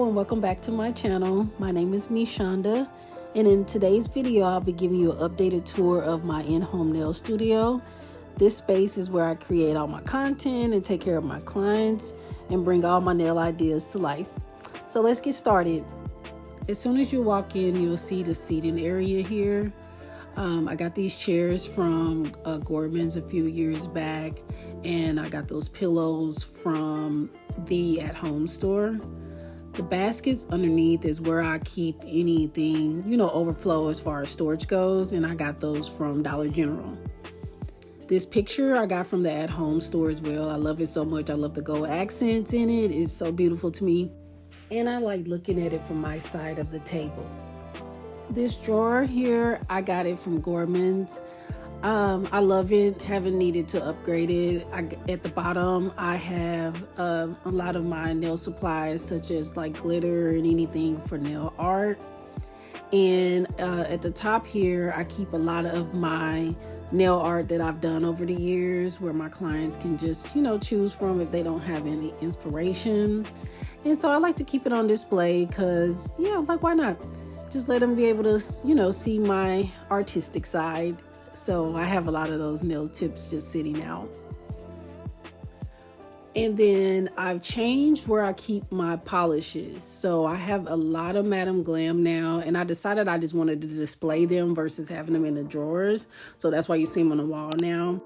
and welcome back to my channel. My name is Mishonda, and in today's video I'll be giving you an updated tour of my in-home nail studio. This space is where I create all my content and take care of my clients and bring all my nail ideas to life. So let's get started. As soon as you walk in, you'll see the seating area here. I got these chairs from Gorman's a few years back, and I got those pillows from the at-home store. The baskets underneath is where I keep anything, overflow as far as storage goes, and I got those from Dollar General. This picture I got from the at-home store as well. I love it so much. I love the gold accents in it. It's so beautiful to me, and I like looking at it from my side of the table. This drawer here, I got it from Gorman's. I love it. Haven't needed to upgrade it. At the bottom, I have a lot of my nail supplies, such as like glitter and anything for nail art. And at the top here, I keep a lot of my nail art that I've done over the years, where my clients can just, choose from if they don't have any inspiration. And so I like to keep it on display because, why not? Just let them be able to, see my artistic side. So I have a lot of those nail tips just sitting out. And then I've changed where I keep my polishes. So I have a lot of Madam Glam now, and I decided I just wanted to display them versus having them in the drawers. So that's why you see them on the wall now.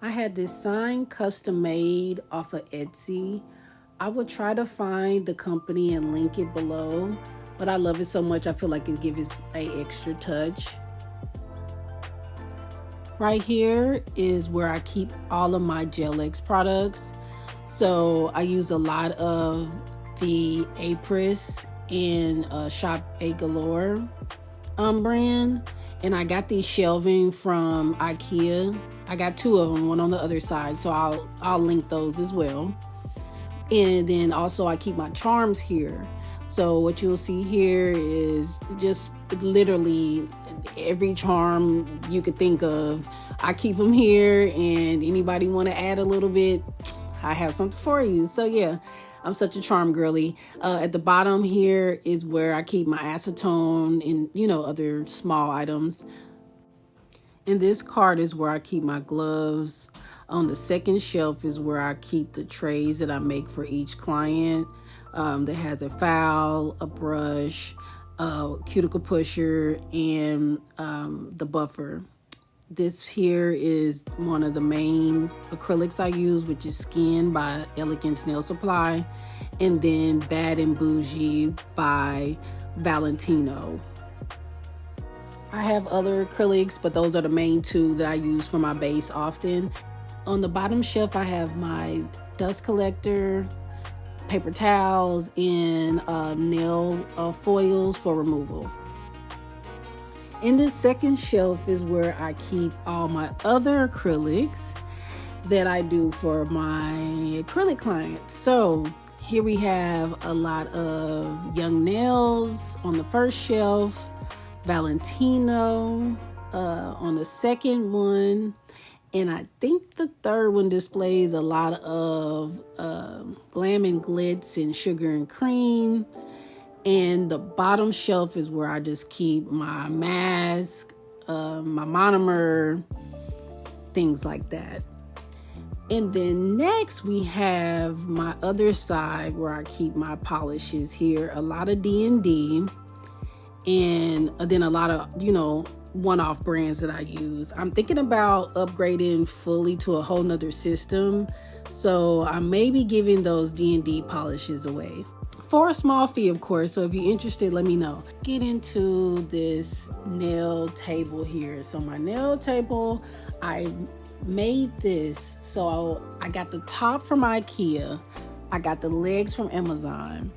I had this sign custom made off of Etsy. I would try to find the company and link it below, but I love it so much I feel like it gives an extra touch. Right here is where I keep all of my Gel X products. So I use a lot of the Apris and Shop A Galore brand. And I got these shelving from IKEA. I got two of them, one on the other side. So I'll link those as well. And then also I keep my charms here. So what you'll see here is just literally every charm you could think of. I keep them here, and anybody want to add a little bit, I have something for you. So yeah, I'm such a charm girly. At the bottom here is where I keep my acetone and, other small items. And this cart is where I keep my gloves. On the second shelf is where I keep the trays that I make for each client. That has a file, a brush, a cuticle pusher, and the buffer. This here is one of the main acrylics I use, which is Skin by Elegance Nail Supply, and then Bad and Bougie by Valentino. I have other acrylics, but those are the main two that I use for my base often. On the bottom shelf, I have my dust collector, paper towels, and nail foils for removal. In this second shelf is where I keep all my other acrylics that I do for my acrylic clients. So here we have a lot of Young Nails on the first shelf, Valentino on the second one, and I think the third one displays a lot of Glam and Glitz and Sugar and Cream. And the bottom shelf is where I just keep my mask, my monomer, things like that. And then next we have my other side where I keep my polishes here. A lot of D&D, and then a lot of, one-off brands that I use. I'm thinking about upgrading fully to a whole nother system, so I may be giving those D&D polishes away for a small fee, of course. So if you're interested, let me know. Get into this nail table here. So my nail table, I made this. So I got the top from IKEA. I got the legs from Amazon.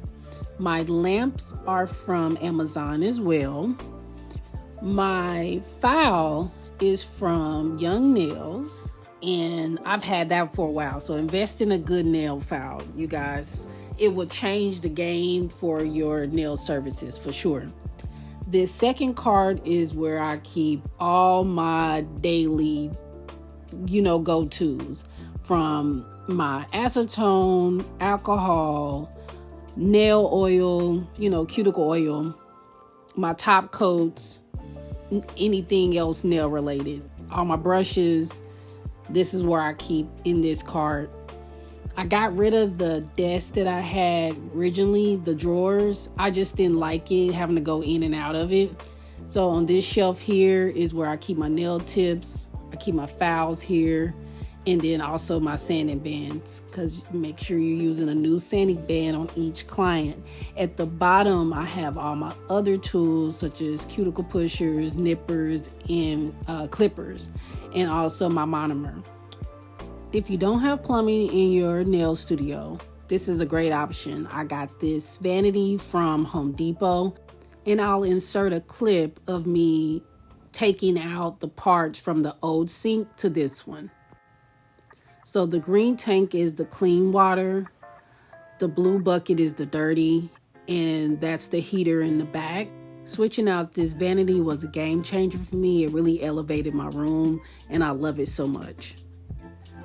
My lamps are from Amazon as well. My file is from Young Nails, and I've had that for a while. So invest in a good nail file, you guys. It will change the game for your nail services for sure. This second card is where I keep all my daily, go-tos, from my acetone, alcohol, nail oil, cuticle oil, my top coats, anything else nail related, all my brushes. This is where I keep in this cart. I got rid of the desk that I had originally, the drawers. I just didn't like it, having to go in and out of it. So on this shelf here is where I keep my nail tips. I keep my files here. And then also my sanding bands, because make sure you're using a new sanding band on each client. At the bottom, I have all my other tools such as cuticle pushers, nippers, and clippers, and also my monomer. If you don't have plumbing in your nail studio, this is a great option. I got this vanity from Home Depot, and I'll insert a clip of me taking out the parts from the old sink to this one. So the green tank is the clean water, the blue bucket is the dirty, and that's the heater in the back. Switching out this vanity was a game changer for me. It really elevated my room, and I love it so much.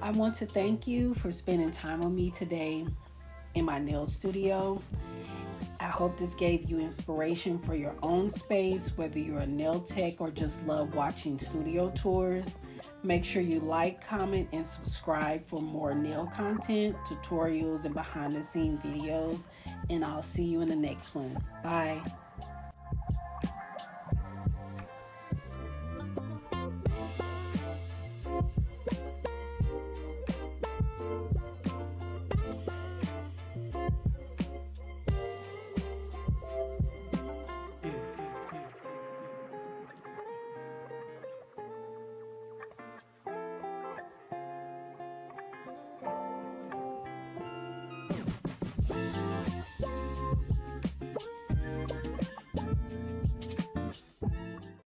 I want to thank you for spending time with me today in my nail studio. I hope this gave you inspiration for your own space, whether you're a nail tech or just love watching studio tours. Make sure you like, comment, and subscribe for more nail content, tutorials, and behind the scenes videos. And I'll see you in the next one. Bye.